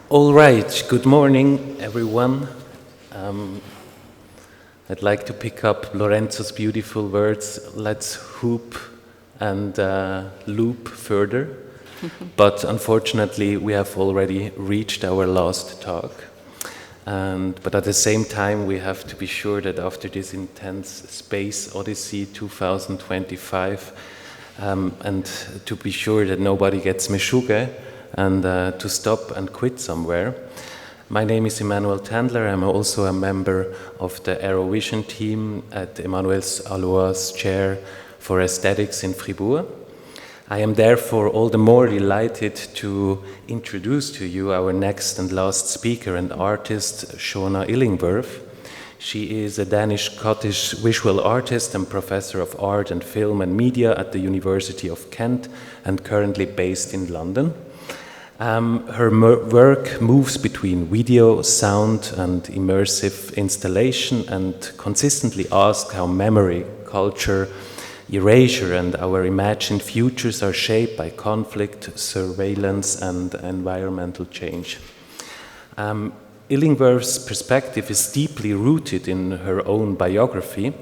All right, good morning, everyone. I'd like to pick up Lorenzo's beautiful words, let's hoop and loop further. But unfortunately, we have already reached our last talk. But at the same time, we have to be sure that after this intense Space Odyssey 2025, and to be sure that nobody gets meshuggah, and to stop and quit somewhere. My name is Emmanuel Tandler. I'm also a member of the Aerovision team at Emmanuel Allois' chair for aesthetics in Fribourg. I am therefore all the more delighted to introduce to you our next and last speaker and artist, Shona Illingworth. She is a Danish-Scottish visual artist and professor of art and film and media at the University of Kent and currently based in London. Her work moves between video, sound, and immersive installation and consistently asks how memory, culture, erasure, and our imagined futures are shaped by conflict, surveillance, and environmental change. Illingworth's perspective is deeply rooted in her own biography.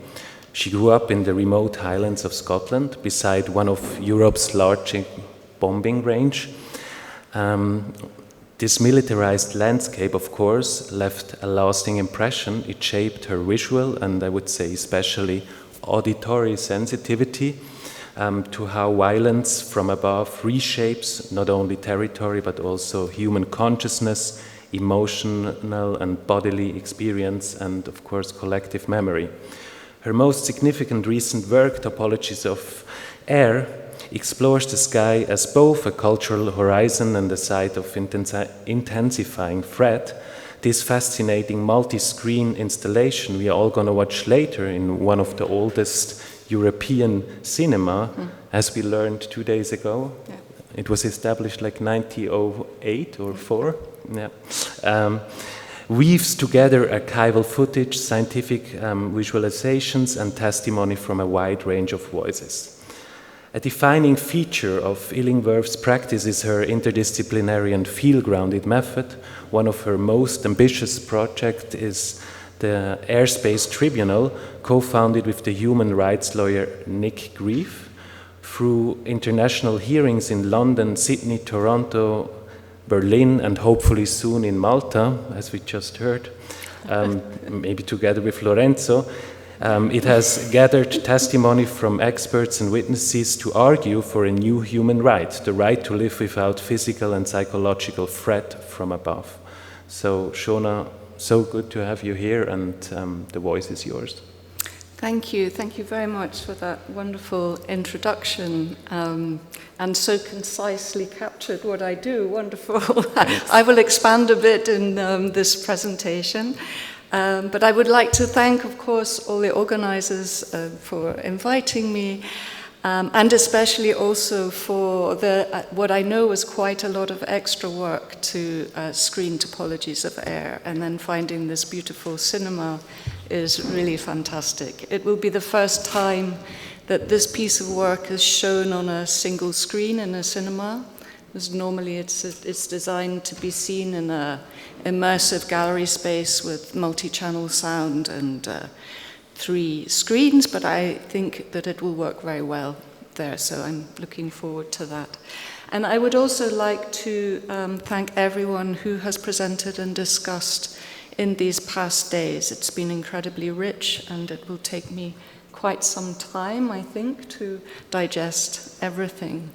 She grew up in the remote highlands of Scotland beside one of Europe's largest bombing range. This militarized landscape, of course, left a lasting impression. It shaped her visual and I would say especially auditory sensitivity to how violence from above reshapes not only territory but also human consciousness, emotional and bodily experience, and of course collective memory. Her most significant recent work, Topologies of Air, explores the sky as both a cultural horizon and a site of intensifying threat. This fascinating multi-screen installation we are all going to watch later in one of the oldest European cinema, as we learned 2 days ago. Yeah. It was established like 1908 or 4. Yeah. Weaves together archival footage, scientific visualizations, and testimony from a wide range of voices. A defining feature of Illingworth's practice is her interdisciplinary and field-grounded method. One of her most ambitious projects is the Airspace Tribunal, co-founded with the human rights lawyer Nick Grief. Through international hearings in London, Sydney, Toronto, Berlin, and hopefully soon in Malta, as we just heard, maybe together with Lorenzo, it has gathered testimony from experts and witnesses to argue for a new human right, the right to live without physical and psychological threat from above. So, Shona, so good to have you here, and the voice is yours. Thank you. Thank you very much for that wonderful introduction, and so concisely captured what I do. Wonderful. I will expand a bit in this presentation. But I would like to thank, of course, all the organizers for inviting me, and especially also for what I know was quite a lot of extra work to screen Topologies of Air, and then finding this beautiful cinema is really fantastic. It will be the first time that this piece of work is shown on a single screen in a cinema, because normally it's designed to be seen in a immersive gallery space with multi-channel sound and 3 screens, but I think that it will work very well there, so I'm looking forward to that. And I would also like to thank everyone who has presented and discussed in these past days. It's been incredibly rich, and it will take me quite some time, I think, to digest everything.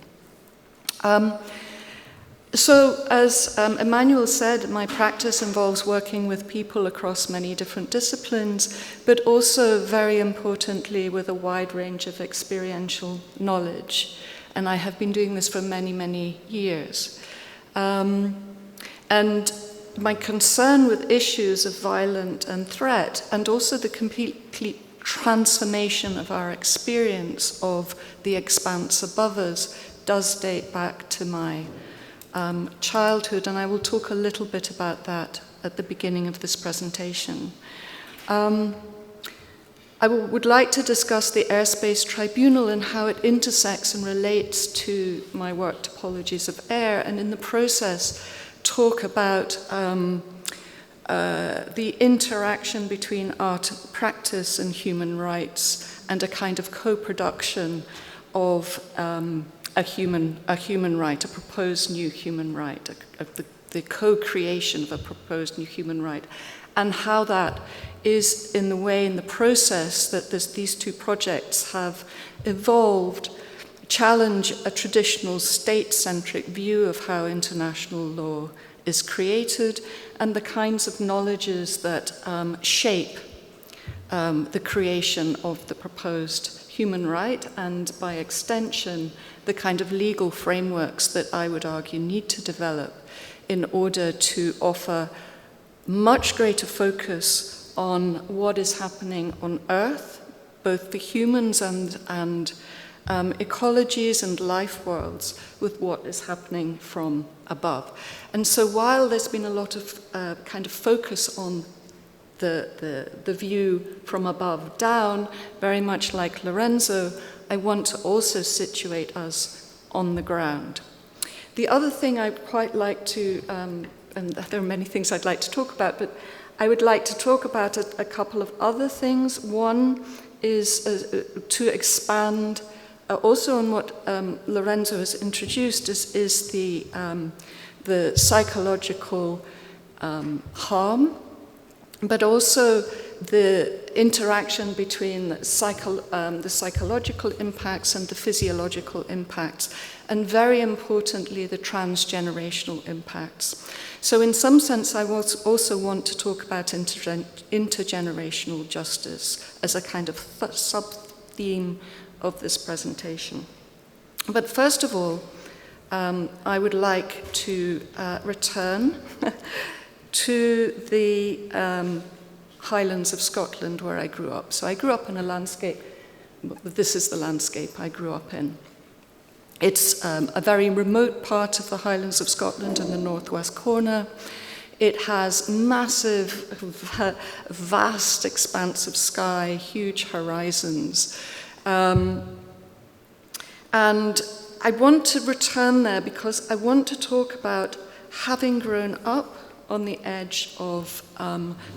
So, as Emmanuel said, my practice involves working with people across many different disciplines, but also, very importantly, with a wide range of experiential knowledge. And I have been doing this for many, many years. And my concern with issues of violence and threat, and also the complete transformation of our experience of the expanse above us, does date back to my childhood, and I will talk a little bit about that at the beginning of this presentation. I would like to discuss the Airspace Tribunal and how it intersects and relates to my work, Topologies of Air, and in the process talk about the interaction between art practice and human rights, and a kind of co-production of a human right, a proposed new human right, the co-creation of a proposed new human right, and how that is in the process that these two projects have evolved, challenge a traditional state-centric view of how international law is created, and the kinds of knowledges that shape the creation of the proposed human right, and by extension, the kind of legal frameworks that I would argue need to develop in order to offer much greater focus on what is happening on Earth, both the humans and ecologies and life worlds, with what is happening from above. And so while there's been a lot of kind of focus on the view from above down, very much like Lorenzo, I want to also situate us on the ground. The other thing I'd quite like to, and there are many things I'd like to talk about, but I would like to talk about a couple of other things. One is to expand also on what Lorenzo has introduced, is the psychological harm, but also the interaction between the psychological impacts and the physiological impacts, and very importantly, the transgenerational impacts. So in some sense, I also want to talk about intergenerational justice as a kind of sub-theme of this presentation. But first of all, I would like to return to the Highlands of Scotland, where I grew up. So I grew up in a landscape, this is the landscape I grew up in. It's a very remote part of the Highlands of Scotland in the northwest corner. It has massive, vast expanse of sky, huge horizons. And I want to return there because I want to talk about having grown up on the edge of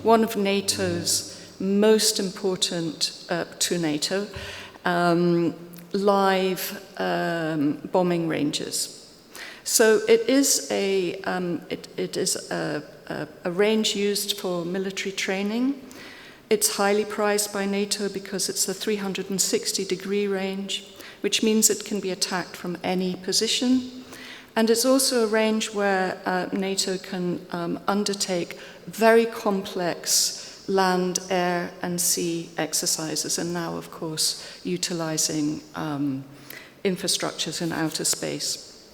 one of NATO's most important, to NATO, live bombing ranges. So it is a range used for military training. It's highly prized by NATO because it's a 360-degree range, which means it can be attacked from any position. And it's also a range where NATO can undertake very complex land, air, and sea exercises, and now, of course, utilizing infrastructures in outer space.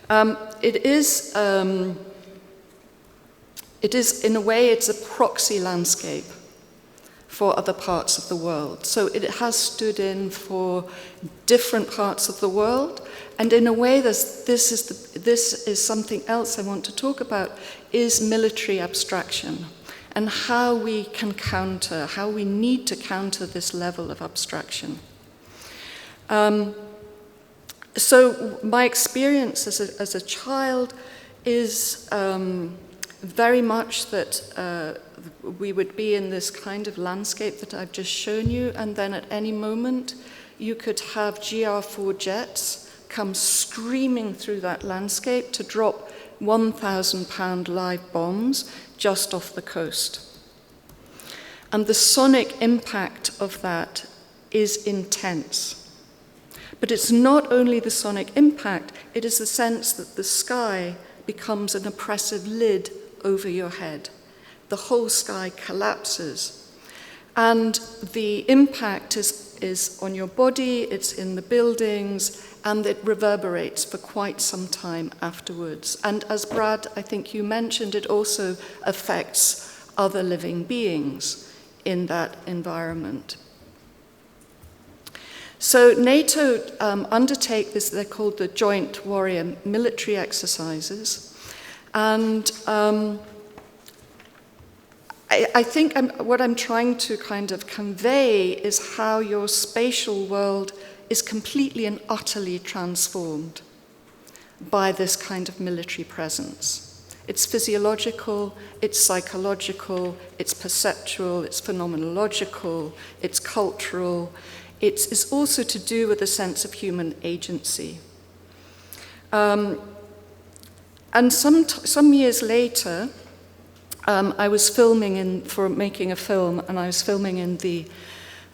It is, in a way, it's a proxy landscape for other parts of the world. So it has stood in for different parts of the world, and in a way, this is something else I want to talk about, is military abstraction, and how we can counter, how we need to counter this level of abstraction. So my experience as a child is very much that we would be in this kind of landscape that I've just shown you, and then at any moment you could have GR4 jets come screaming through that landscape to drop 1,000-pound live bombs just off the coast. And the sonic impact of that is intense. But it's not only the sonic impact, it is the sense that the sky becomes an oppressive lid over your head. The whole sky collapses. And the impact is on your body, it's in the buildings, and it reverberates for quite some time afterwards. And as Brad, I think you mentioned, it also affects other living beings in that environment. So NATO undertake this, they're called the Joint Warrior Military Exercises. And I think what I'm trying to kind of convey is how your spatial world is completely and utterly transformed. by this kind of military presence. It's physiological, it's psychological, it's perceptual, it's phenomenological, it's cultural. It's also to do with a sense of human agency. And some years later, I was filming for making a film, and I was filming in the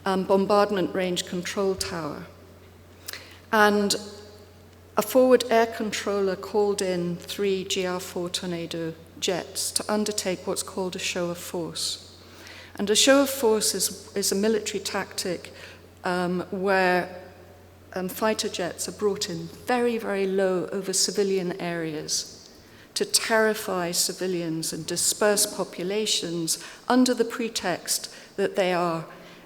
bombardment range control tower. And a forward air controller called in 3 GR4 Tornado jets to undertake what's called a show of force. And a show of force is a military tactic where fighter jets are brought in very, very low over civilian areas to terrify civilians and disperse populations under the pretext that they are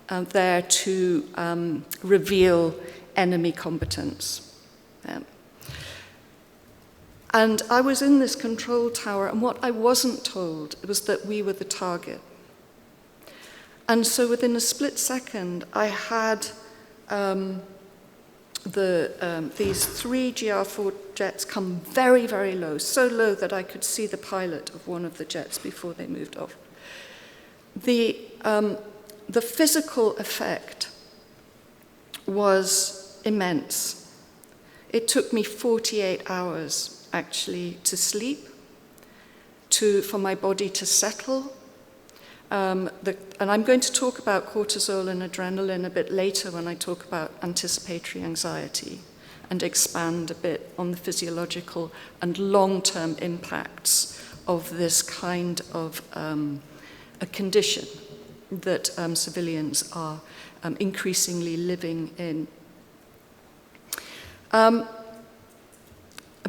there to reveal enemy combatants. And I was in this control tower, and what I wasn't told was that we were the target. And so within a split second, I had these 3 GR4 jets come very, very low, so low that I could see the pilot of one of the jets before they moved off. The physical effect was immense. It took me 48 hours, actually, to sleep, for my body to settle. And I'm going to talk about cortisol and adrenaline a bit later when I talk about anticipatory anxiety and expand a bit on the physiological and long-term impacts of this kind of a condition that civilians are increasingly living in.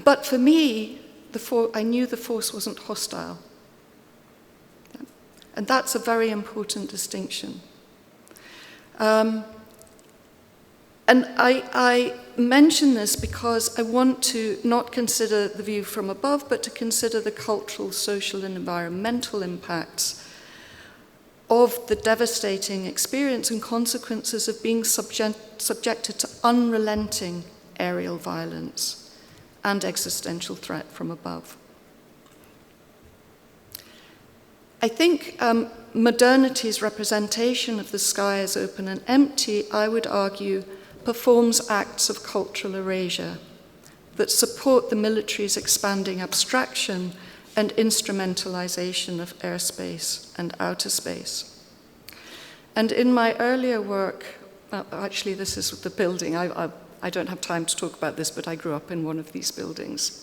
But for me, I knew the force wasn't hostile. And that's a very important distinction. And I mention this because I want to not consider the view from above, but to consider the cultural, social, and environmental impacts of the devastating experience and consequences of being subjected to unrelenting aerial violence and existential threat from above. I think modernity's representation of the sky as open and empty, I would argue, performs acts of cultural erasure that support the military's expanding abstraction and instrumentalization of airspace and outer space. And in my earlier work, actually this is the building, I don't have time to talk about this, but I grew up in one of these buildings.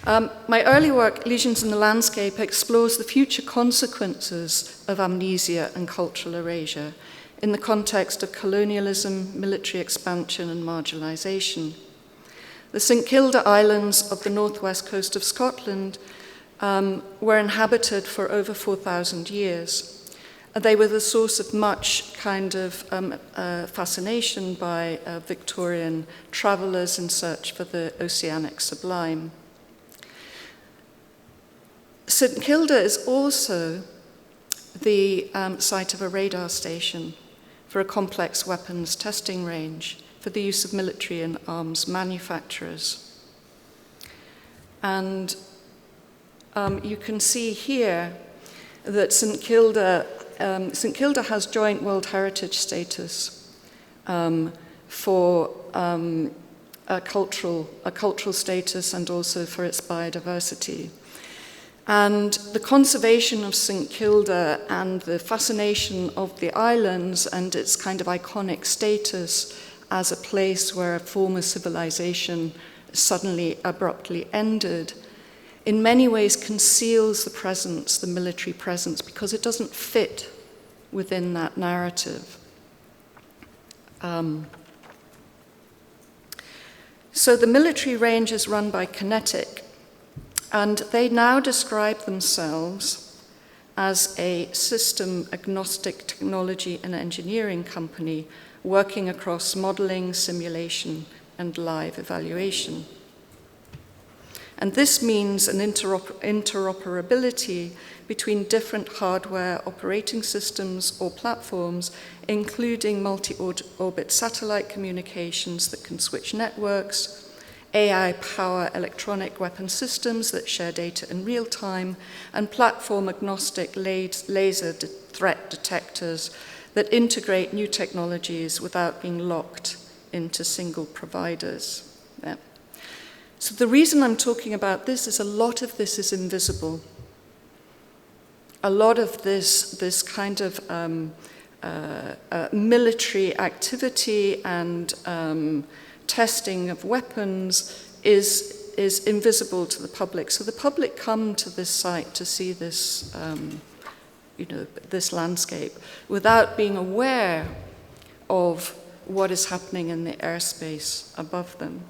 My early work, Lesions in the Landscape, explores the future consequences of amnesia and cultural erasure in the context of colonialism, military expansion, and marginalization. The St. Kilda Islands of the northwest coast of Scotland were inhabited for over 4,000 years. They were the source of much kind of fascination by Victorian travelers in search for the oceanic sublime. St. Kilda is also the site of a radar station for a complex weapons testing range for the use of military and arms manufacturers. And you can see here that St. Kilda has joint World Heritage status for a cultural status and also for its biodiversity. And the conservation of St. Kilda and the fascination of the islands and its kind of iconic status as a place where a former civilization suddenly abruptly ended, in many ways conceals the presence, the military presence, because it doesn't fit within that narrative. So the military range is run by Kinetic, and they now describe themselves as a system-agnostic technology and engineering company working across modeling, simulation, and live evaluation. And this means an interoperability between different hardware operating systems or platforms, including multi-orbit satellite communications that can switch networks, AI-power electronic weapon systems that share data in real time, and platform-agnostic laser threat detectors that integrate new technologies without being locked into single providers. Yeah. So the reason I'm talking about this is a lot of this is invisible. A lot of this kind of military activity and testing of weapons is invisible to the public. So the public come to this site to see this, this landscape without being aware of what is happening in the airspace above them.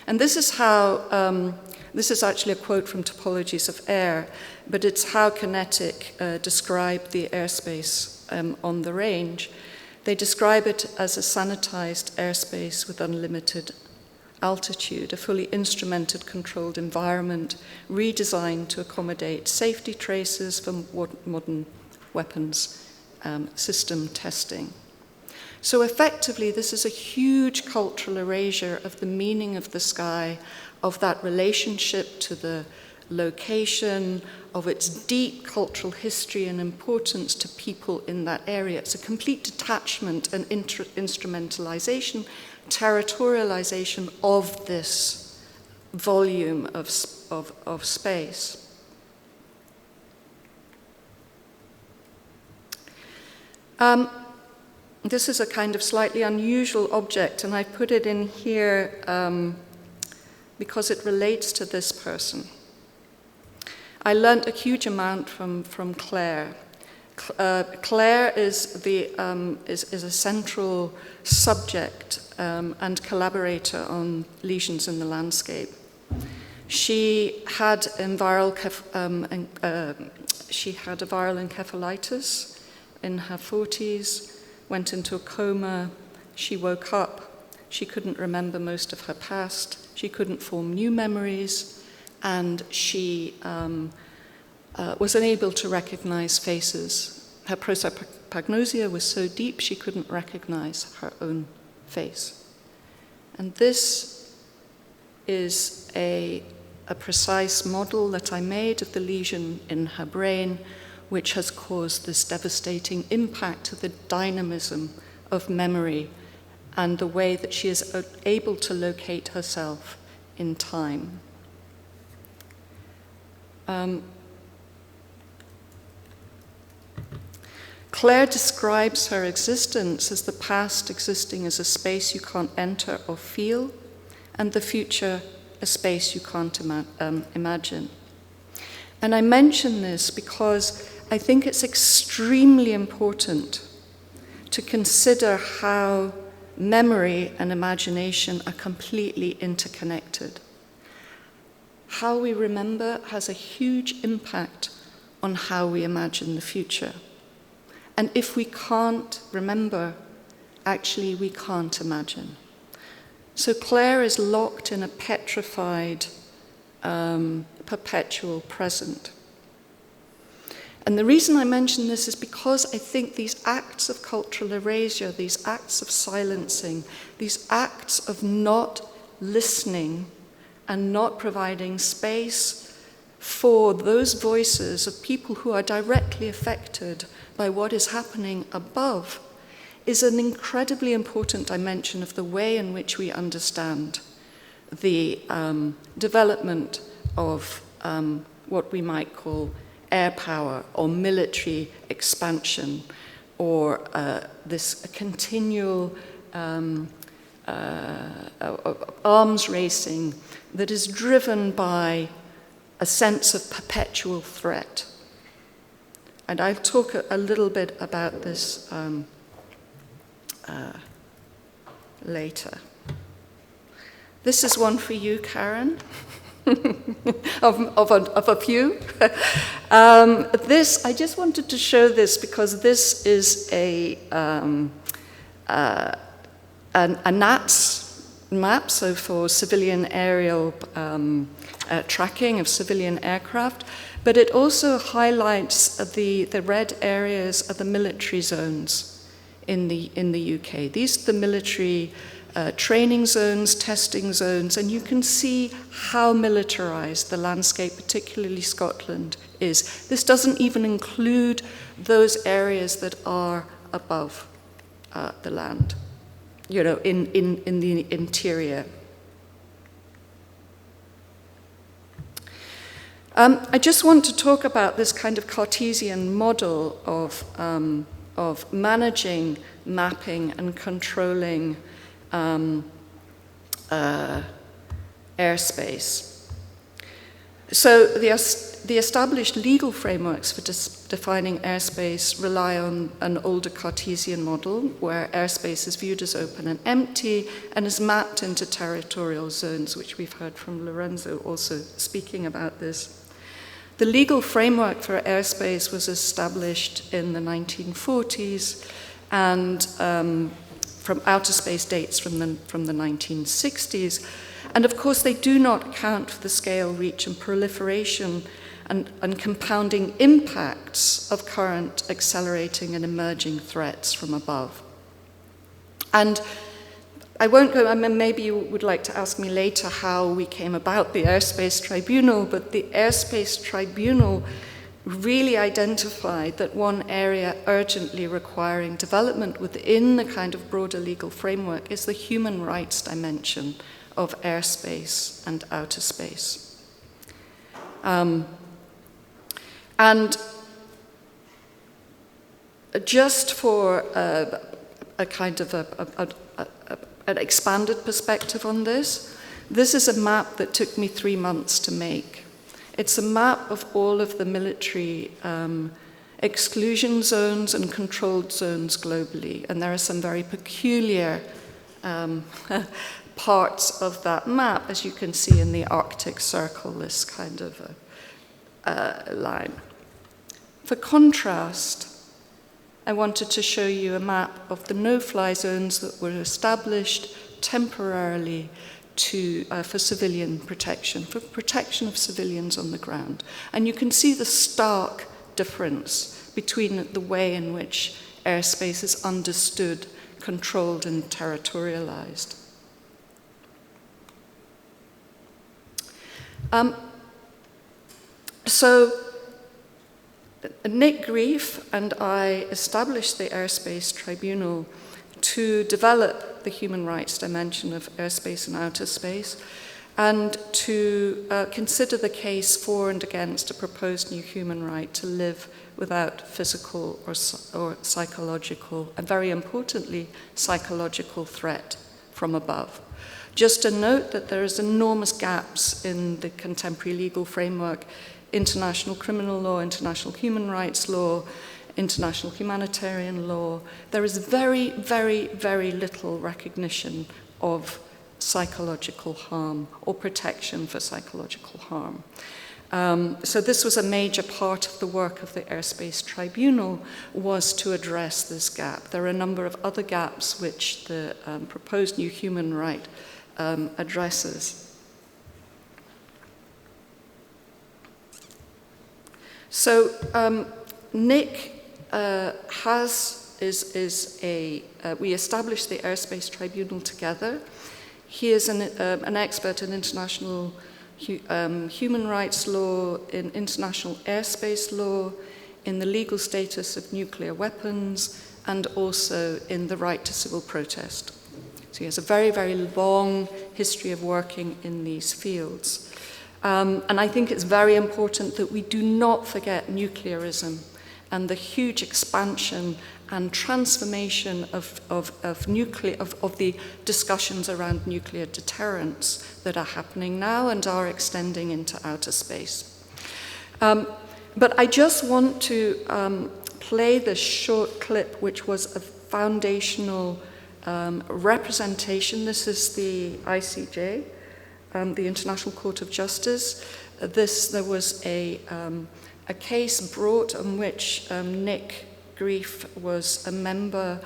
And this is how, this is actually a quote from Topologies of Air, but it's how Kinetic describe the airspace on the range. They describe it as a sanitized airspace with unlimited altitude, a fully instrumented, controlled environment, redesigned to accommodate safety traces from modern weapons system testing. So effectively, this is a huge cultural erasure of the meaning of the sky, of that relationship to the location, of its deep cultural history and importance to people in that area. It's a complete detachment and instrumentalization, territorialization of this volume of space. This is a kind of slightly unusual object, and I put it in here because it relates to this person. I learned a huge amount from Claire. Claire is a central subject and collaborator on lesions in the landscape. She had a viral encephalitis in her 40s, went into a coma. She woke up. She couldn't remember most of her past. She couldn't form new memories, and she was unable to recognize faces. Her prosopagnosia was so deep she couldn't recognize her own face. And this is a precise model that I made of the lesion in her brain, which has caused this devastating impact to the dynamism of memory and the way that she is able to locate herself in time. Claire describes her existence as the past existing as a space you can't enter or feel, and the future a space you can't imagine. And I mention this because I think it's extremely important to consider how memory and imagination are completely interconnected. How we remember has a huge impact on how we imagine the future. And if we can't remember, actually we can't imagine. So Claire is locked in a petrified, perpetual present. And the reason I mention this is because I think these acts of cultural erasure, these acts of silencing, these acts of not listening and not providing space for those voices of people who are directly affected by what is happening above is an incredibly important dimension of the way in which we understand the development of what we might call air power or military expansion, or this continual arms racing that is driven by a sense of perpetual threat. And I'll talk a little bit about this later. This is one for you, Karen. of a few. This, I just wanted to show this because this is a NATS map, so for civilian aerial tracking of civilian aircraft, but it also highlights the red areas of the military zones in the UK. These are the military training zones, testing zones, and you can see how militarized the landscape, particularly Scotland, is. This doesn't even include those areas that are above the land, you know, in the interior. I just want to talk about this kind of Cartesian model of managing, mapping, and controlling airspace. So the established legal frameworks for defining airspace rely on an older Cartesian model where airspace is viewed as open and empty and is mapped into territorial zones, which we've heard from Lorenzo also speaking about this. The legal framework for airspace was established in the 1940s, and from outer space dates from the 1960s. And of course, they do not account for the scale, reach, and proliferation and compounding impacts of current accelerating and emerging threats from above. And I won't go, I mean, maybe you would like to ask me later how we came about the Airspace Tribunal, but the Airspace Tribunal really identified that one area urgently requiring development within the kind of broader legal framework is the human rights dimension of airspace and outer space. And just for a kind of an expanded perspective on this, this is a map that took me 3 months to make. It's a map of all of the military exclusion zones and controlled zones globally, and there are some very peculiar parts of that map, as you can see in the Arctic Circle, this kind of line. For contrast, I wanted to show you a map of the no-fly zones that were established temporarily for civilian protection, for protection of civilians on the ground. And you can see the stark difference between the way in which airspace is understood, controlled, and territorialized. So Nick Grief and I established the Airspace Tribunal to develop the human rights dimension of airspace and outer space, and to consider the case for and against a proposed new human right to live without physical or psychological, and very importantly, psychological threat from above. Just a note that there is enormous gaps in the contemporary legal framework: international criminal law, international human rights law, international humanitarian law. There is very, very, very little recognition of psychological harm or protection for psychological harm. So this was a major part of the work of the Airspace Tribunal, was to address this gap. There are a number of other gaps which the proposed new human right addresses. So Nick we established the Airspace Tribunal together. He is an expert in international human rights law, in international airspace law, in the legal status of nuclear weapons, and also in the right to civil protest. So he has a very, very long history of working in these fields. And I think it's very important that we do not forget nuclearism and the huge expansion and transformation of the discussions around nuclear deterrence that are happening now and are extending into outer space. But I just want to play this short clip, which was a foundational representation. This is the ICJ, the International Court of Justice. There was a case brought on which Nick Grief was a member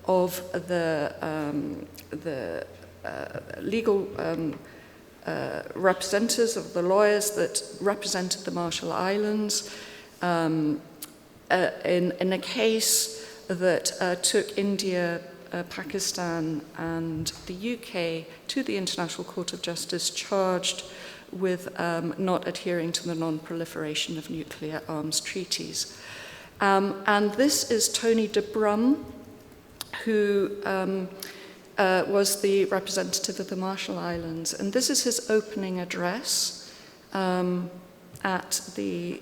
of the legal representatives of the lawyers that represented the Marshall Islands in a case that took India Pakistan and the UK to the International Court of Justice, charged with not adhering to the non-proliferation of nuclear arms treaties. And this is Tony de Brum, who was the representative of the Marshall Islands. And this is his opening address at the,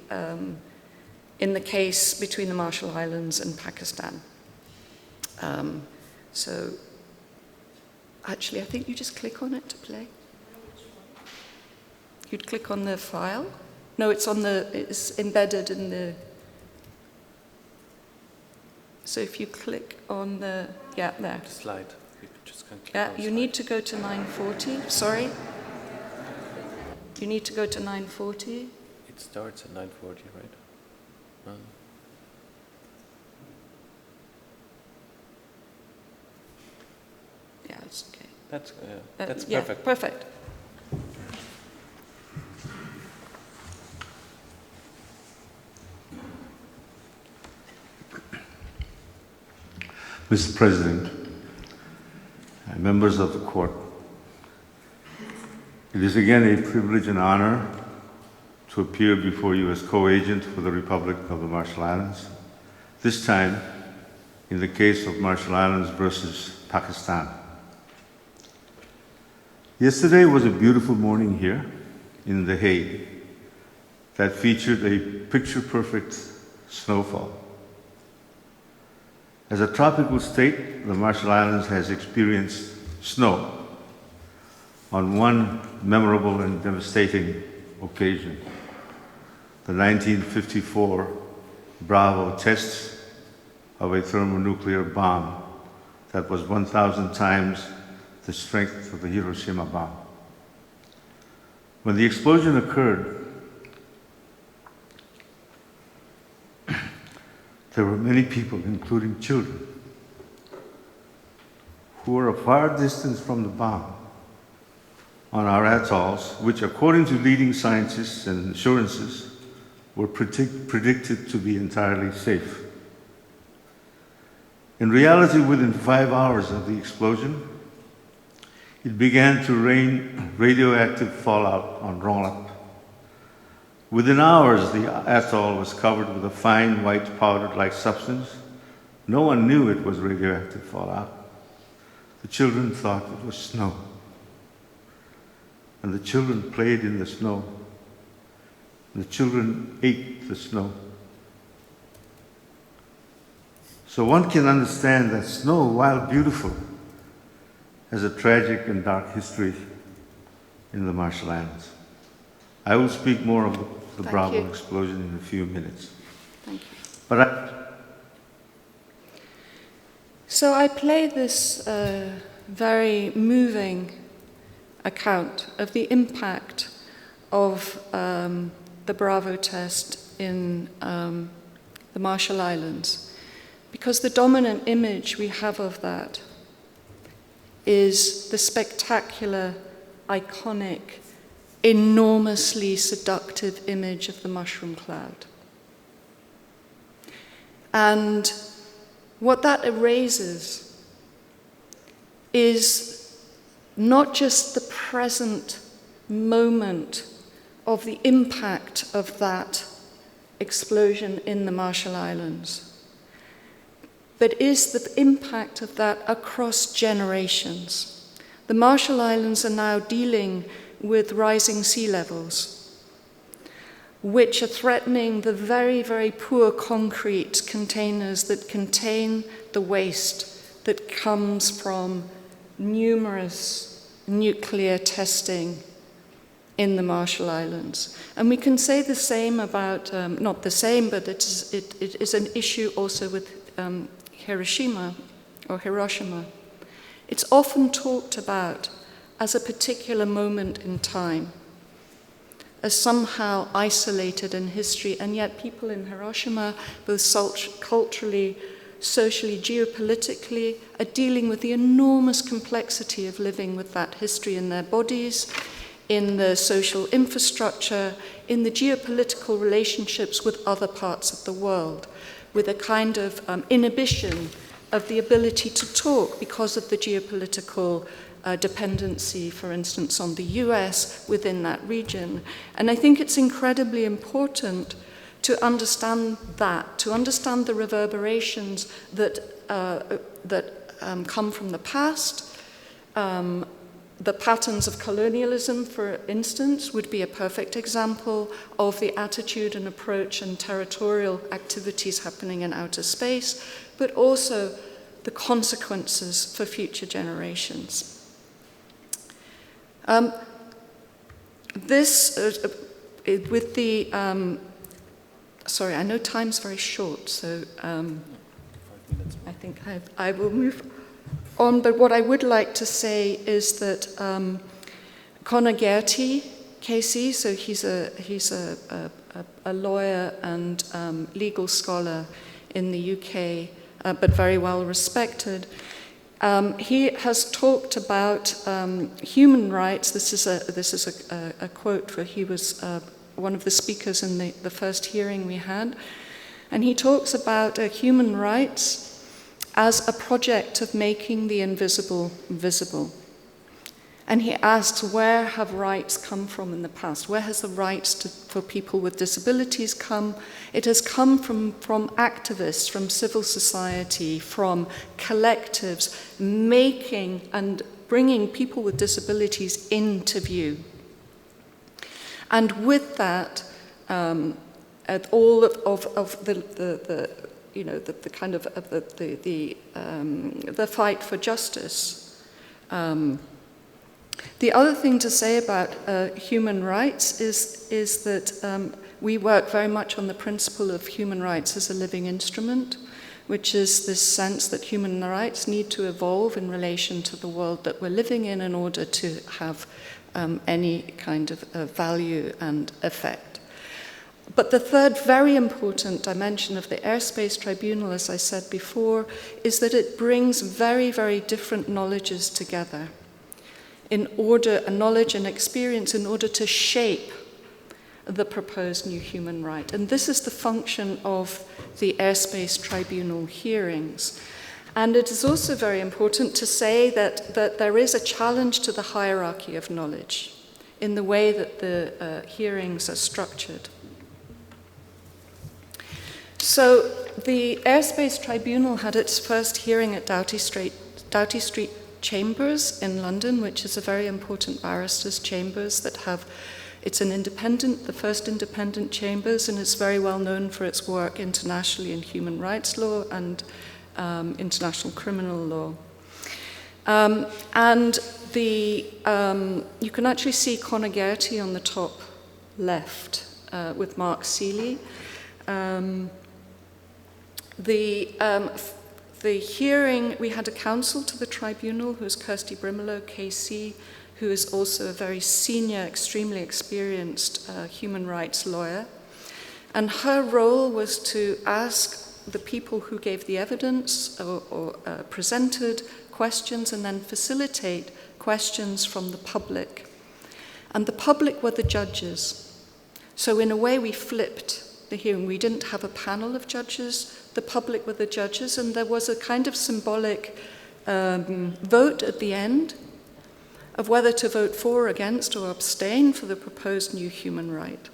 in the case between the Marshall Islands and Pakistan. So actually, I think you just click on it to play. You'd click on the file. No, it's embedded in the, so if you click on the, yeah, there. The slide. You just can't click Yeah, on the you slide. need to go to 940, sorry. You need to go to 940. It starts at 9:40, right? Yeah, it's okay. That's yeah, perfect. Perfect. Mr. President, members of the court, it is again a privilege and honor to appear before you as co-agent for the Republic of the Marshall Islands, this time in the case of Marshall Islands versus Pakistan. Yesterday was a beautiful morning here in The Hague that featured a picture-perfect snowfall. As a tropical state, the Marshall Islands has experienced snow on one memorable and devastating occasion, the 1954 Bravo tests of a thermonuclear bomb that was 1,000 times the strength of the Hiroshima bomb. When the explosion occurred, there were many people, including children, who were a far distance from the bomb on our atolls, which, according to leading scientists and assurances, were predicted to be entirely safe. In reality, within 5 hours of the explosion, it began to rain radioactive fallout on Rongelap. Within hours, the atoll was covered with a fine white powder-like substance. No one knew it was radioactive fallout. The children thought it was snow. And the children played in the snow. And the children ate the snow. So one can understand that snow, while beautiful, has a tragic and dark history in the Marshall Islands. I will speak more of the Bravo explosion in a few minutes. Thank you. But So I play this very moving account of the impact of the Bravo test in the Marshall Islands, because the dominant image we have of that is the spectacular, iconic, enormously seductive image of the mushroom cloud. And what that erases is not just the present moment of the impact of that explosion in the Marshall Islands, but is the impact of that across generations. The Marshall Islands are now dealing with rising sea levels, which are threatening the very, very poor concrete containers that contain the waste that comes from numerous nuclear testing in the Marshall Islands. And we can say the same about, not the same, but it is an issue also with Hiroshima or Hiroshima. It's often talked about as a particular moment in time, as somehow isolated in history, and yet people in Hiroshima, both culturally, socially, geopolitically, are dealing with the enormous complexity of living with that history in their bodies, in the social infrastructure, in the geopolitical relationships with other parts of the world, with a kind of inhibition of the ability to talk because of the geopolitical dependency, for instance, on the US within that region. And I think it's incredibly important to understand that, to understand the reverberations that come from the past. The patterns of colonialism, for instance, would be a perfect example of the attitude and approach and territorial activities happening in outer space, but also the consequences for future generations. With the, sorry, I know time's very short, so I think I will move on, but what I would like to say is that Conor Geraghty, KC, so he's a lawyer and legal scholar in the UK, but very well respected. He has talked about human rights. This is a quote where he was one of the speakers in the first hearing we had, and he talks about human rights as a project of making the invisible visible. And he asks, where have rights come from in the past? Where has the rights for people with disabilities come? It has come from activists, from civil society, from collectives, making and bringing people with disabilities into view. And with that, all of the kind of the fight for justice. The other thing to say about human rights is that we work very much on the principle of human rights as a living instrument, which is this sense that human rights need to evolve in relation to the world that we're living in order to have any kind of value and effect. But the third very important dimension of the Airspace Tribunal, as I said before, is that it brings very, very different knowledges together knowledge and experience in order to shape the proposed new human right. And this is the function of the Airspace Tribunal hearings. And it is also very important to say that there is a challenge to the hierarchy of knowledge in the way that the hearings are structured. So the Airspace Tribunal had its first hearing at Doughty Street Chambers in London, which is a very important barristers' chambers that have, it's the first independent chambers, and it's very well known for its work internationally in human rights law and international criminal law. And you can actually see Conor Geraghty on the top left with Mark Seeley. The hearing, we had a counsel to the tribunal, who is Kirsty Brimelow, KC, who is also a very senior, extremely experienced human rights lawyer. And her role was to ask the people who gave the evidence or presented questions and then facilitate questions from the public. And the public were the judges. So in a way we flipped the hearing. We didn't have a panel of judges. The public were the judges, and there was a kind of symbolic vote at the end of whether to vote for, against, or abstain for the proposed new human right.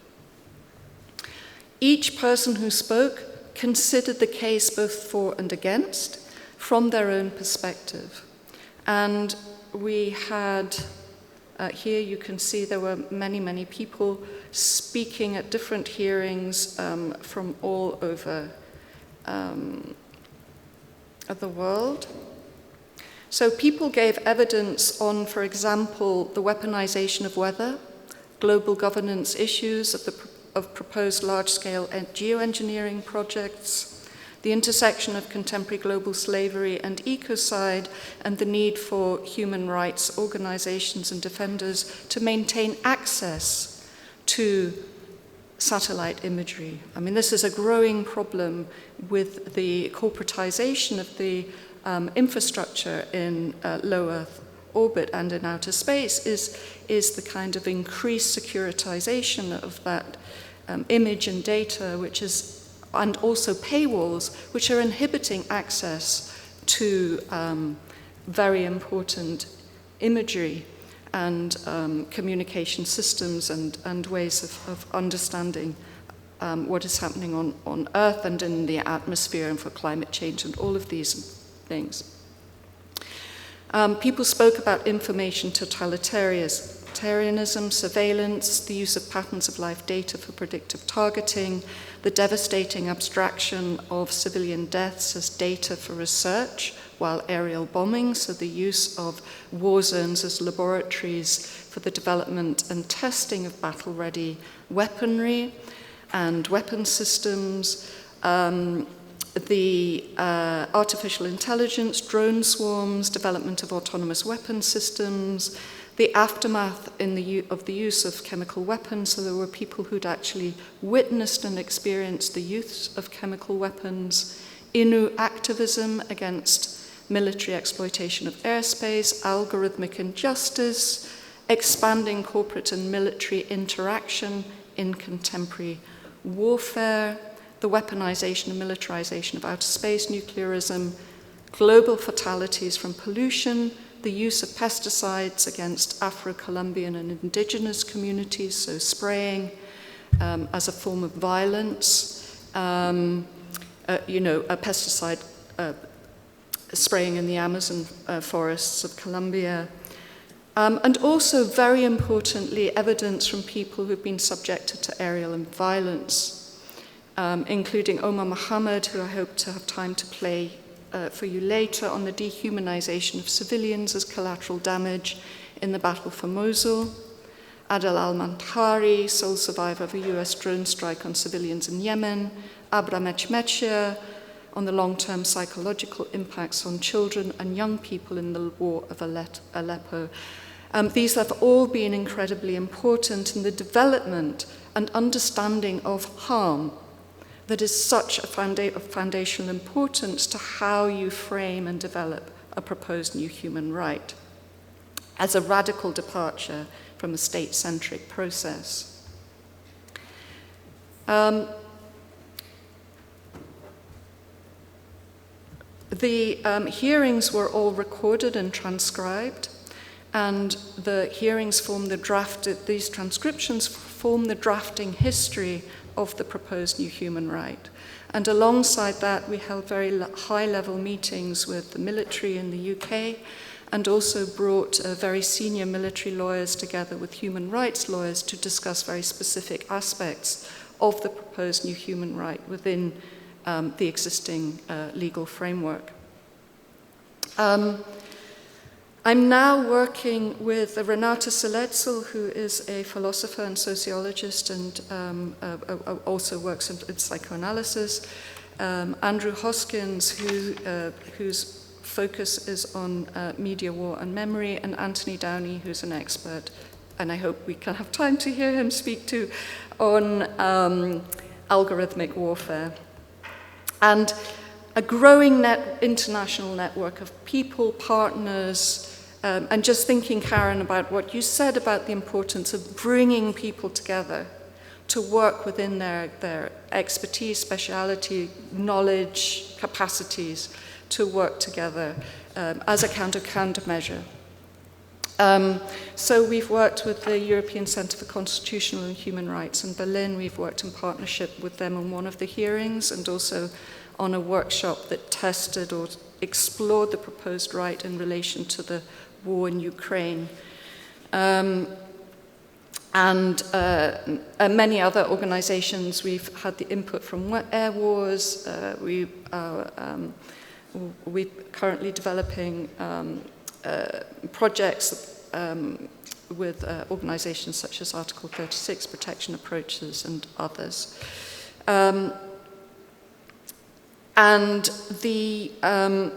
Each person who spoke considered the case both for and against from their own perspective. And we had, here you can see there were many, many people speaking at different hearings from all over the world. So people gave evidence on, for example, the weaponization of weather, global governance issues of proposed large-scale geoengineering projects, the intersection of contemporary global slavery and ecocide, and the need for human rights organizations and defenders to maintain access to satellite imagery. I mean, this is a growing problem with the corporatization of the infrastructure in low Earth orbit and in outer space is the kind of increased securitization of that image and data, and also paywalls, which are inhibiting access to very important imagery and communication systems and ways of understanding what is happening on Earth and in the atmosphere and for climate change and all of these things. People spoke about information totalitarianism, surveillance, the use of patterns of life data for predictive targeting, the devastating abstraction of civilian deaths as data for research while aerial bombing, so the use of war zones as laboratories for the development and testing of battle-ready weaponry and weapon systems, the artificial intelligence, drone swarms, development of autonomous weapon systems, the aftermath of the use of chemical weapons. So there were people who'd actually witnessed and experienced the use of chemical weapons, Innu activism against military exploitation of airspace, algorithmic injustice, expanding corporate and military interaction in contemporary warfare, the weaponization and militarization of outer space, nuclearism, global fatalities from pollution, the use of pesticides against Afro-Colombian and indigenous communities, so spraying as a form of violence, a pesticide spraying in the Amazon forests of Colombia, and also, very importantly, evidence from people who've been subjected to aerial violence, including Omar Mohammed, who I hope to have time to play for you later, on the dehumanization of civilians as collateral damage in the battle for Mosul, Adel al-Mantari, sole survivor of a US drone strike on civilians in Yemen, Abra Mechmechia, on the long-term psychological impacts on children and young people in the war of Aleppo. These have all been incredibly important in the development and understanding of harm that is such a foundational importance to how you frame and develop a proposed new human right as a radical departure from a state-centric process. The hearings were all recorded and transcribed, and the hearings these transcriptions form the drafting history of the proposed new human right. And alongside that, we held very high-level meetings with the military in the UK, and also brought very senior military lawyers together with human rights lawyers to discuss very specific aspects of the proposed new human right within the existing legal framework. I'm now working with Renata Seletzel, who is a philosopher and sociologist and also works in psychoanalysis, Andrew Hoskins, whose focus is on media, war and memory, and Anthony Downey, who's an expert, and I hope we can have time to hear him speak too, on algorithmic warfare. And a growing international network of people, partners, and just thinking, Karen, about what you said about the importance of bringing people together to work within their expertise, speciality, knowledge, capacities, to work together as a countermeasure. So we've worked with the European Centre for Constitutional and Human Rights in Berlin. We've worked in partnership with them on one of the hearings, and also on a workshop that tested or explored the proposed right in relation to the war in Ukraine. And many other organizations. We've had the input from Air Wars. We're currently developing projects with organizations such as Article 36, Protection Approaches, and others. And we are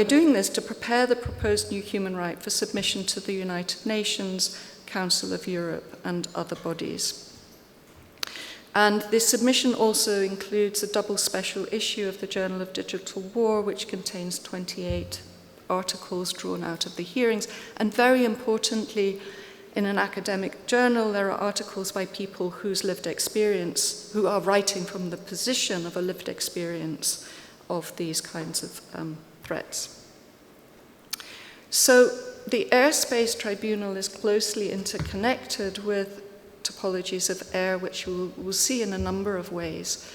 doing this to prepare the proposed new human right for submission to the United Nations, Council of Europe, and other bodies. And this submission also includes a double special issue of the Journal of Digital War, which contains 28 articles drawn out of the hearings. And very importantly, in an academic journal, there are articles by people whose lived experience, who are writing from the position of a lived experience of these kinds of threats. So the Airspace Tribunal is closely interconnected with Topologies of Air, which you will see in a number of ways.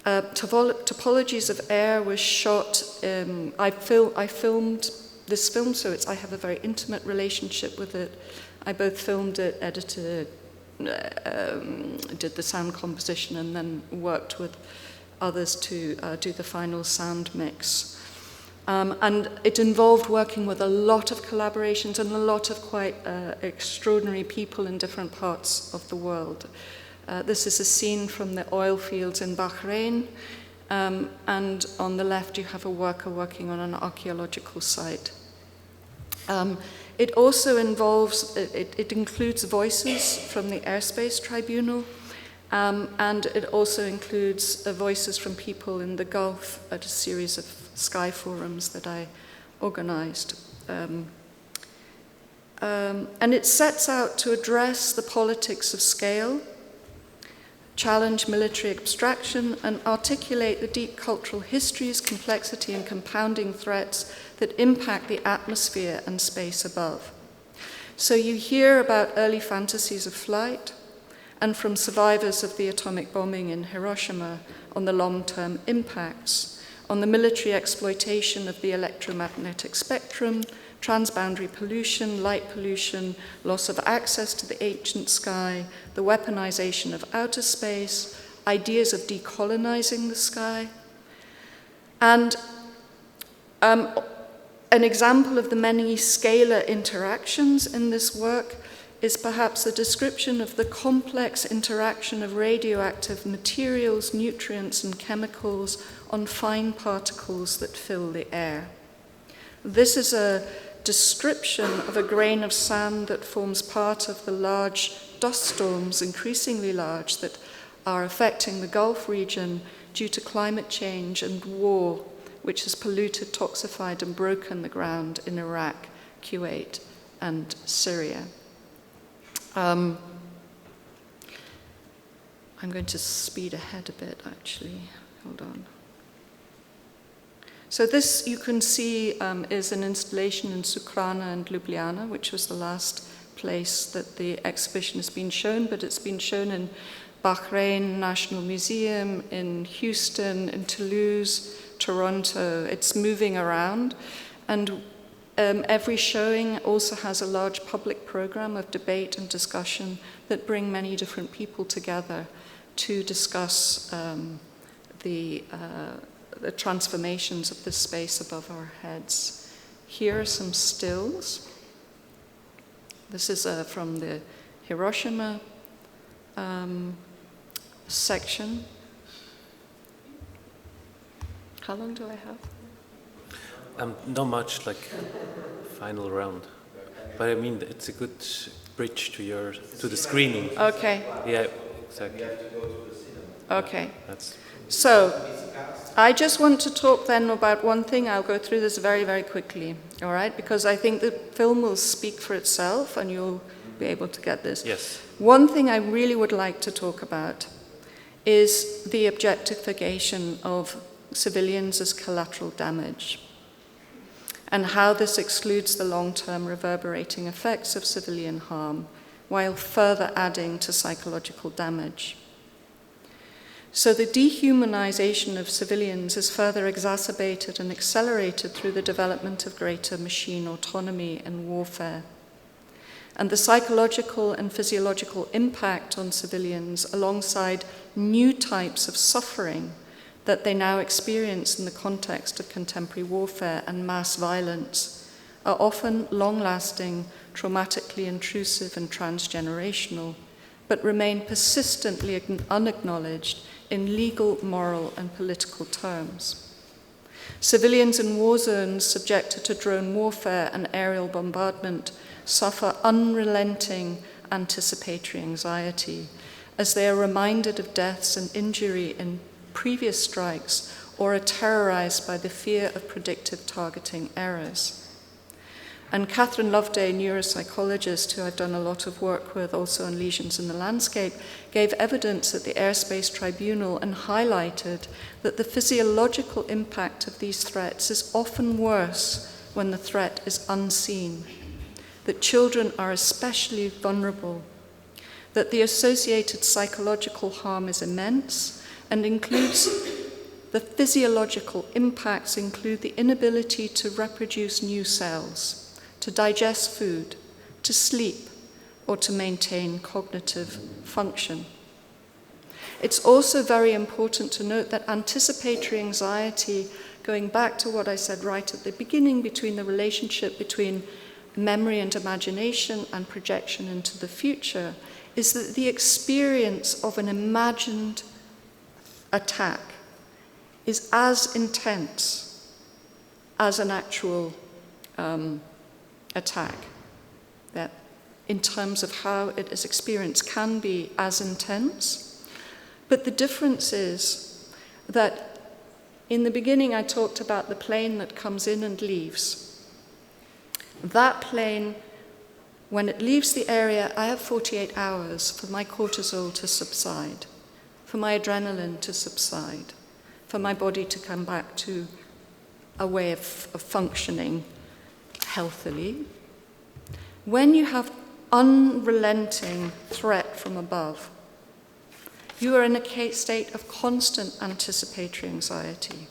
Topologies of Air was shot, I filmed this film, so I have a very intimate relationship with it. I both filmed it, edited it, did the sound composition, and then worked with others to do the final sound mix. And it involved working with a lot of collaborations and a lot of quite extraordinary people in different parts of the world. This is a scene from the oil fields in Bahrain, and on the left you have a worker working on an archaeological site. It also involves, it includes voices from the Airspace Tribunal, and it also includes voices from people in the Gulf at a series of sky forums that I organized. And it sets out to address the politics of scale, challenge military abstraction, and articulate the deep cultural histories, complexity, and compounding threats that impact the atmosphere and space above. So you hear about early fantasies of flight, and from survivors of the atomic bombing in Hiroshima on the long-term impacts, on the military exploitation of the electromagnetic spectrum, transboundary pollution, light pollution, loss of access to the ancient sky, the weaponization of outer space, ideas of decolonizing the sky. And an example of the many scalar interactions in this work is perhaps a description of the complex interaction of radioactive materials, nutrients, and chemicals on fine particles that fill the air. This is a description of a grain of sand that forms part of the large dust storms, increasingly large, that are affecting the Gulf region due to climate change and war, which has polluted, toxified, and broken the ground in Iraq, Kuwait, and Syria. I'm going to speed ahead a bit, actually. Hold on. So this, you can see, is an installation in Sukrana and Ljubljana, which was the last place that the exhibition has been shown, but it's been shown in Bahrain National Museum, in Houston, in Toulouse, Toronto. It's moving around, and every showing also has a large public program of debate and discussion that bring many different people together to discuss the transformations of this space above our heads. Here are some stills. This is from the Hiroshima section. How long do I have? Not much, like final round. But I mean, it's a good bridge to the screening. Okay. Yeah, exactly. Okay. So, I just want to talk then about one thing. I'll go through this very, very quickly, all right? Because I think the film will speak for itself and you'll be able to get this. Yes. One thing I really would like to talk about is the objectification of civilians as collateral damage, and how this excludes the long-term reverberating effects of civilian harm, while further adding to psychological damage. So the dehumanization of civilians is further exacerbated and accelerated through the development of greater machine autonomy and warfare. And the psychological and physiological impact on civilians, alongside new types of suffering that they now experience in the context of contemporary warfare and mass violence, are often long-lasting, traumatically intrusive and transgenerational, but remain persistently unacknowledged in legal, moral, and political terms. Civilians in war zones subjected to drone warfare and aerial bombardment suffer unrelenting anticipatory anxiety as they are reminded of deaths and injury in previous strikes or are terrorized by the fear of predictive targeting errors. And Catherine Loveday, neuropsychologist, who I've done a lot of work with also on lesions in the landscape, gave evidence at the Airspace Tribunal and highlighted that the physiological impact of these threats is often worse when the threat is unseen, that children are especially vulnerable, that the associated psychological harm is immense and includes the physiological impacts include the inability to reproduce new cells, to digest food, to sleep, or to maintain cognitive function. It's also very important to note that anticipatory anxiety, going back to what I said right at the beginning between the relationship between memory and imagination and projection into the future, is that the experience of an imagined attack is as intense as an actual attack, that in terms of how it is experienced can be as intense. But the difference is that in the beginning I talked about the plane that comes in and leaves. That plane, when it leaves the area, I have 48 hours for my cortisol to subside, for my adrenaline to subside, for my body to come back to a way of functioning healthily. When you have unrelenting threat from above, you are in a state of constant anticipatory anxiety.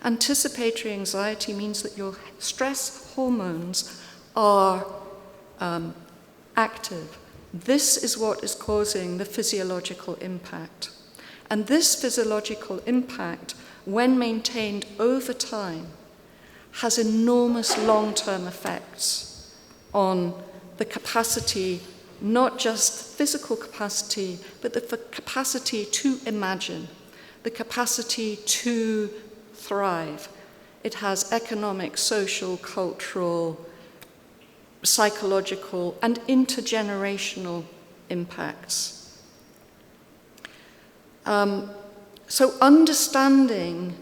Anticipatory anxiety means that your stress hormones are active. This is what is causing the physiological impact. And this physiological impact, when maintained over time, has enormous long-term effects on the capacity, not just physical capacity, but the capacity to imagine, the capacity to thrive. It has economic, social, cultural, psychological, and intergenerational impacts. So understanding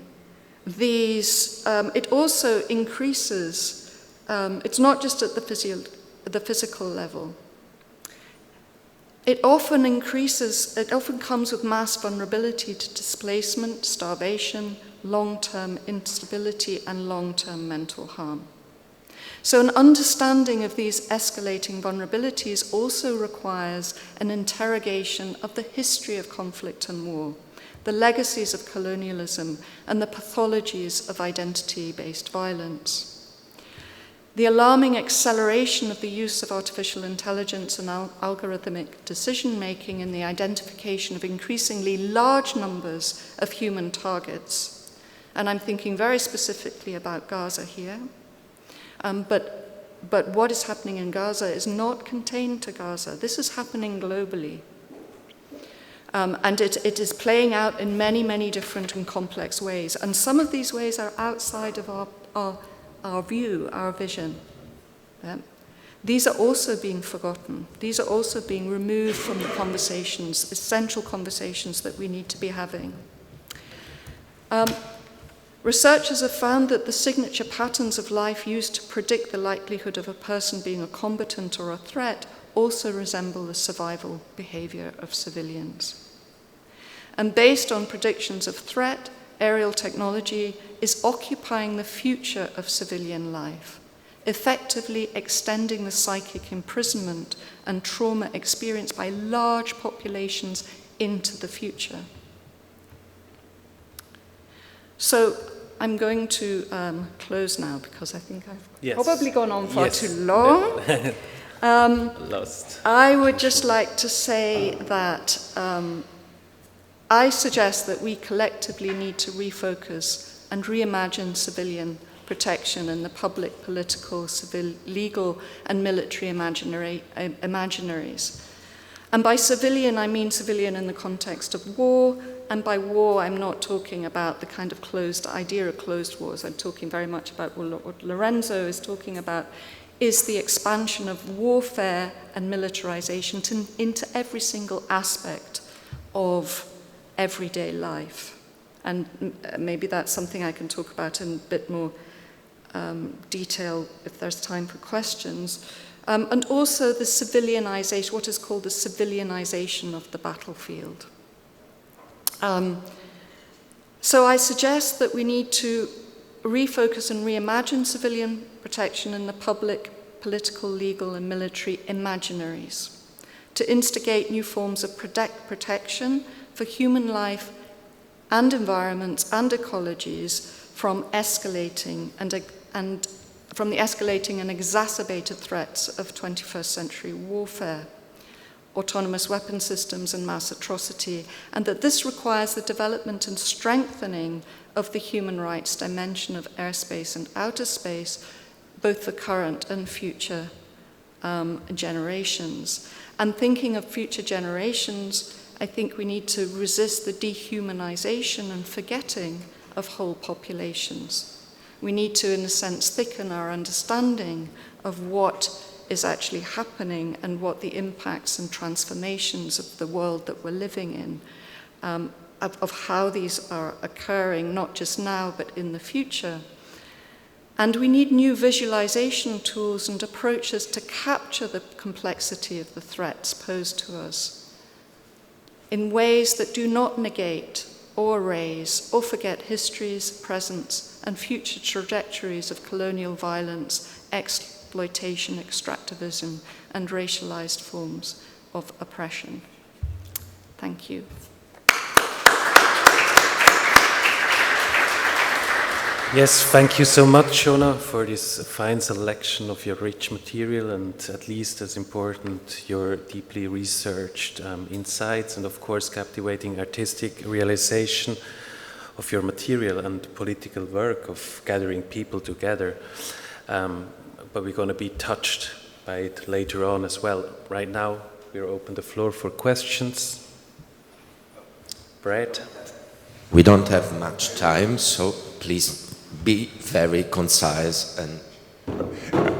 these, it also increases, it's not just at the physical level. It often comes with mass vulnerability to displacement, starvation, long-term instability, and long-term mental harm. So an understanding of these escalating vulnerabilities also requires an interrogation of the history of conflict and war, the legacies of colonialism, and the pathologies of identity-based violence. The alarming acceleration of the use of artificial intelligence and algorithmic decision-making in the identification of increasingly large numbers of human targets, and I'm thinking very specifically about Gaza here, but what is happening in Gaza is not contained to Gaza. This is happening globally. And it is playing out in many, many different and complex ways. And some of these ways are outside of our view, our vision. These are also being forgotten. These are also being removed from the conversations, essential conversations that we need to be having. Researchers have found that the signature patterns of life used to predict the likelihood of a person being a combatant or a threat also resemble the survival behavior of civilians. And based on predictions of threat, aerial technology is occupying the future of civilian life, effectively extending the psychic imprisonment and trauma experienced by large populations into the future. So I'm going to close now because I think I've probably gone on far too long. Lost. I would just like to say that I suggest that we collectively need to refocus and reimagine civilian protection in the public, political, civil, legal, and military imaginaries. And by civilian, I mean civilian in the context of war, and by war, I'm not talking about the kind of idea of closed wars. I'm talking very much about what Lorenzo is talking about, is the expansion of warfare and militarization into every single aspect of everyday life. And maybe that's something I can talk about in a bit more detail if there's time for questions. And also the civilianization, what is called the civilianization of the battlefield. So I suggest that we need to refocus and reimagine civilian protection in the public, political, legal, and military imaginaries, to instigate new forms of protection for human life and environments and ecologies from escalating and from the escalating and exacerbated threats of 21st century warfare, autonomous weapon systems and mass atrocity, and that this requires the development and strengthening of the human rights dimension of airspace and outer space, both for current and future generations. And thinking of future generations, I think we need to resist the dehumanization and forgetting of whole populations. We need to, in a sense, thicken our understanding of what is actually happening and what the impacts and transformations of the world that we're living in, of how these are occurring, not just now, but in the future. And we need new visualization tools and approaches to capture the complexity of the threats posed to us in ways that do not negate or erase or forget histories, presents, and future trajectories of colonial violence, exploitation, extractivism, and racialized forms of oppression. Thank you. Yes, thank you so much, Shona, for this fine selection of your rich material and, at least as important, your deeply researched insights and, of course, captivating artistic realization of your material and political work of gathering people together. But we're going to be touched by it later on as well. Right now, we're open the floor for questions. Brad? We don't have much time, so please be very concise. And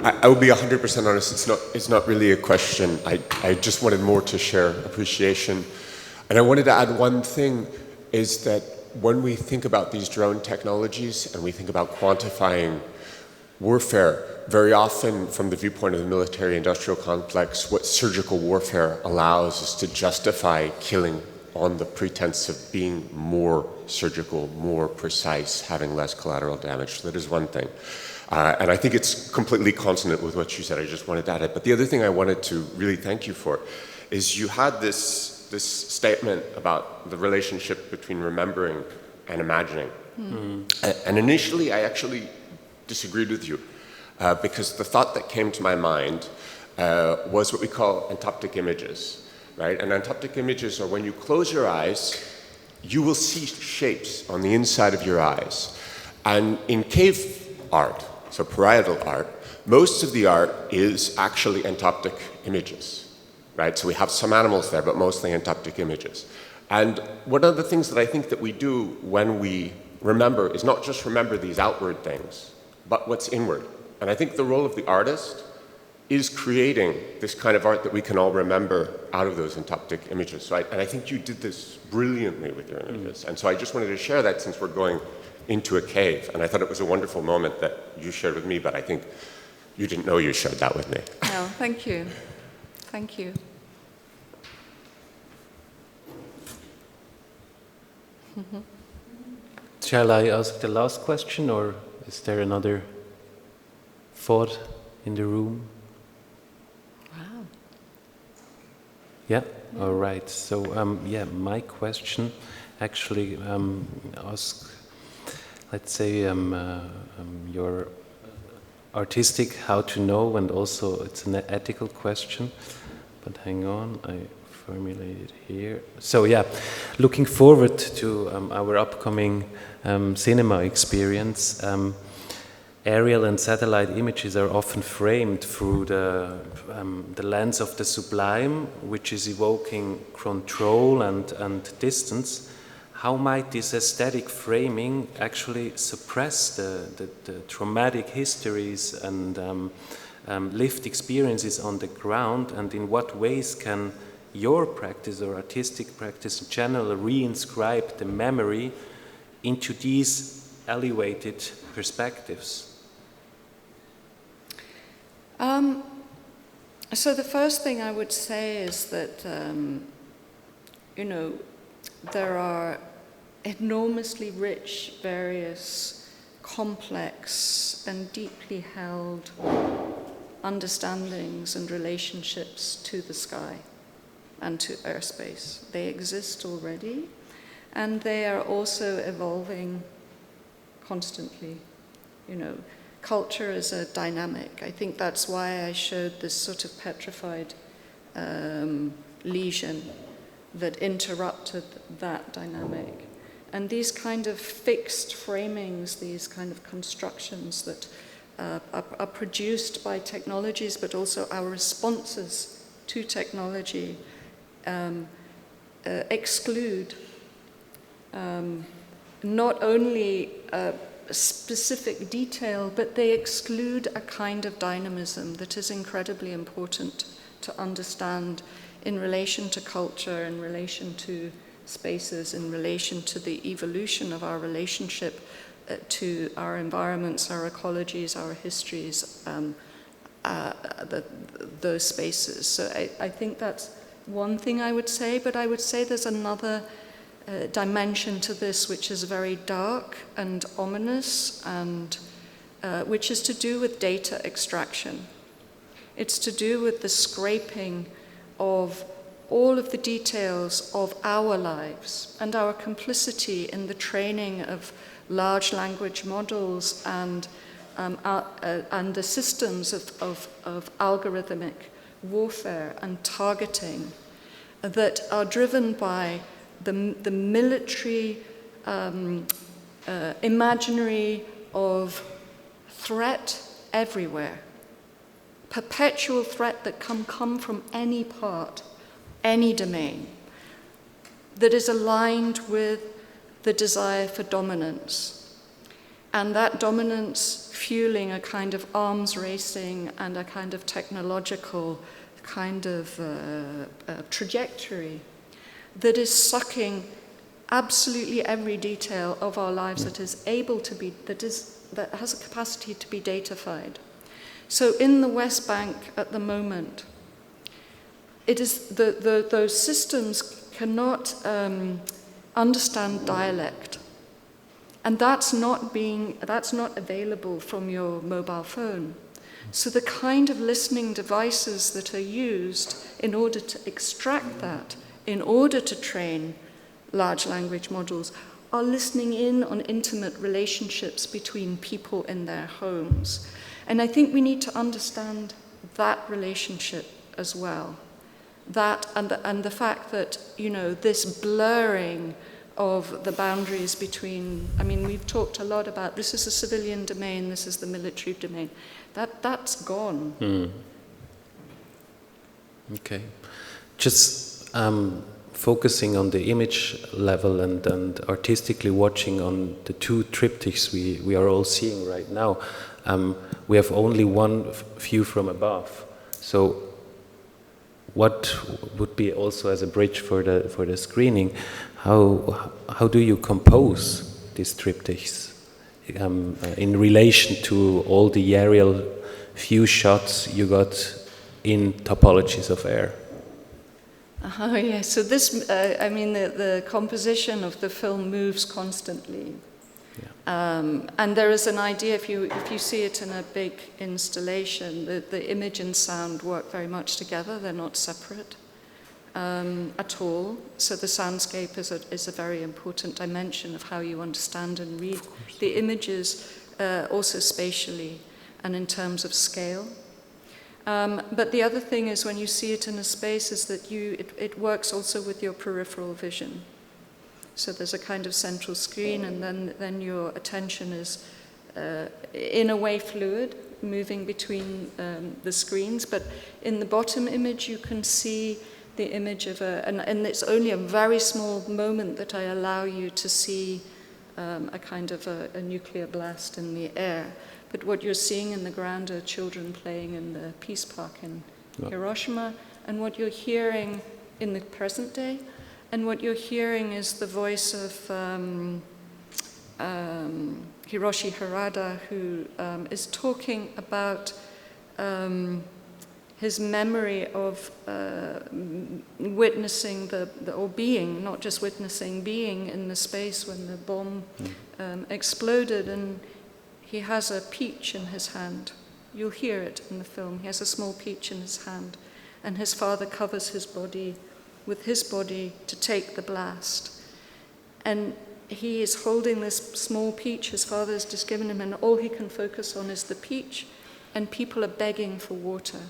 I will be 100% honest. It's not really a question. I just wanted more to share appreciation. And I wanted to add one thing, is that when we think about these drone technologies and we think about quantifying warfare, very often from the viewpoint of the military-industrial complex, what surgical warfare allows is to justify killing on the pretense of being more surgical, more precise, having less collateral damage. So that is one thing. And I think it's completely consonant with what you said. I just wanted to add it. But the other thing I wanted to really thank you for is you had this statement about the relationship between remembering and imagining. And initially, I actually disagreed with you because the thought that came to my mind was what we call entoptic images. Right? And entoptic images are when you close your eyes, you will see shapes on the inside of your eyes. And in cave art, so parietal art, most of the art is actually entoptic images. Right? So we have some animals there, but mostly entoptic images. And one of the things that I think that we do when we remember is not just remember these outward things, but what's inward. And I think the role of the artist is creating this kind of art that we can all remember out of those entoptic images. Right? And I think you did this brilliantly with your images. And so I just wanted to share that since we're going into a cave. And I thought it was a wonderful moment that you shared with me, but I think you didn't know you shared that with me. No, thank you. Thank you. Shall I ask the last question, or is there another thought in the room? Wow. Yeah, all right. So, my question actually asks, let's say, your artistic how to know, and also it's an ethical question. But hang on, I formulate it here. So, looking forward to our upcoming cinema experience. Aerial and satellite images are often framed through the lens of the sublime, which is evoking control and distance. How might this aesthetic framing actually suppress the traumatic histories and lived experiences on the ground, and in what ways can your practice or artistic practice in general reinscribe the memory into these elevated perspectives? So the first thing I would say is that, you know, there are enormously rich, various, complex and deeply held understandings and relationships to the sky and to airspace. They exist already, and they are also evolving constantly. You know, culture is a dynamic. I think that's why I showed this sort of petrified lesion that interrupted that dynamic. And these kind of fixed framings, these kind of constructions that are produced by technologies, but also our responses to technology exclude not only specific detail, but they exclude a kind of dynamism that is incredibly important to understand in relation to culture, in relation to spaces, in relation to the evolution of our relationship to our environments, our ecologies, our histories, those spaces. So I think that's one thing I would say, but I would say there's another dimension to this which is very dark and ominous, and which is to do with data extraction. It's to do with the scraping of all of the details of our lives and our complicity in the training of large language models and the systems of algorithmic warfare and targeting that are driven by the military imaginary of threat everywhere, perpetual threat that can come from any part, any domain, that is aligned with the desire for dominance. And that dominance fueling a kind of arms racing and a kind of technological kind of trajectory that is sucking absolutely every detail of our lives that is able to be, that has a capacity to be datafied. So in the West Bank at the moment, it is those systems cannot understand dialect, and that's not available from your mobile phone. So the kind of listening devices that are used in order to extract that, in order to train large language models, are listening in on intimate relationships between people in their homes. And I think we need to understand that relationship as well. That and the fact that, you know, this blurring of the boundaries between, I mean, we've talked a lot about this is a civilian domain, this is the military domain. That's gone. Okay. Just focusing on the image level and artistically watching on the two triptychs we are all seeing right now, we have only one view from above. So what would be also as a bridge for the screening, how do you compose these triptychs in relation to all the aerial view shots you got in Topologies of Air? Oh yeah, so this, I mean, the composition of the film moves constantly. Yeah. And there is an idea, if you see it in a big installation, the image and sound work very much together, they're not separate at all. So the soundscape is a very important dimension of how you understand and read the images, also spatially and in terms of scale. But the other thing is when you see it in a space is that it works also with your peripheral vision. So there's a kind of central screen, and then your attention is in a way fluid, moving between the screens. But in the bottom image you can see the image of and it's only a very small moment that I allow you to see a kind of a nuclear blast in the air. But what you're seeing in the ground are children playing in the Peace Park in Hiroshima, and what you're hearing in the present day, and what you're hearing is the voice of Hiroshi Harada, who is talking about his memory of witnessing or being, not just witnessing, being in the space when the bomb exploded, and he has a peach in his hand. You'll hear it in the film. He has a small peach in his hand, and his father covers his body with his body to take the blast. And he is holding this small peach his father has just given him, and all he can focus on is the peach, and people are begging for water,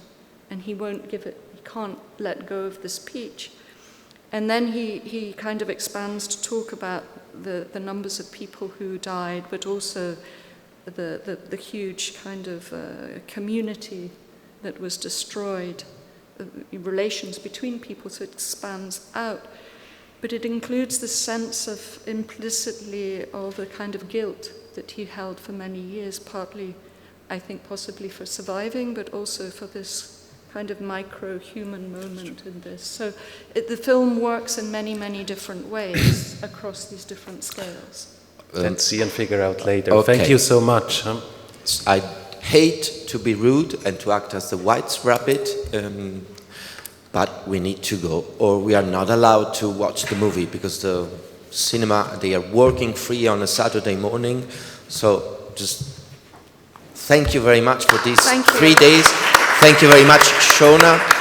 and he won't give it. He can't let go of this peach. And then he kind of expands to talk about the numbers of people who died, but also the huge kind of community that was destroyed, relations between people, so it expands out. But it includes the sense of implicitly of a kind of guilt that he held for many years, partly, I think, possibly for surviving, but also for this kind of micro-human moment in this. So the film works in many, many different ways across these different scales. Let's see and figure out later. Okay. Thank you so much. I hate to be rude and to act as the white rabbit, but we need to go, or we are not allowed to watch the movie because the cinema, they are working free on a Saturday morning. So just thank you very much for these 3 days. Thank you very much, Shona.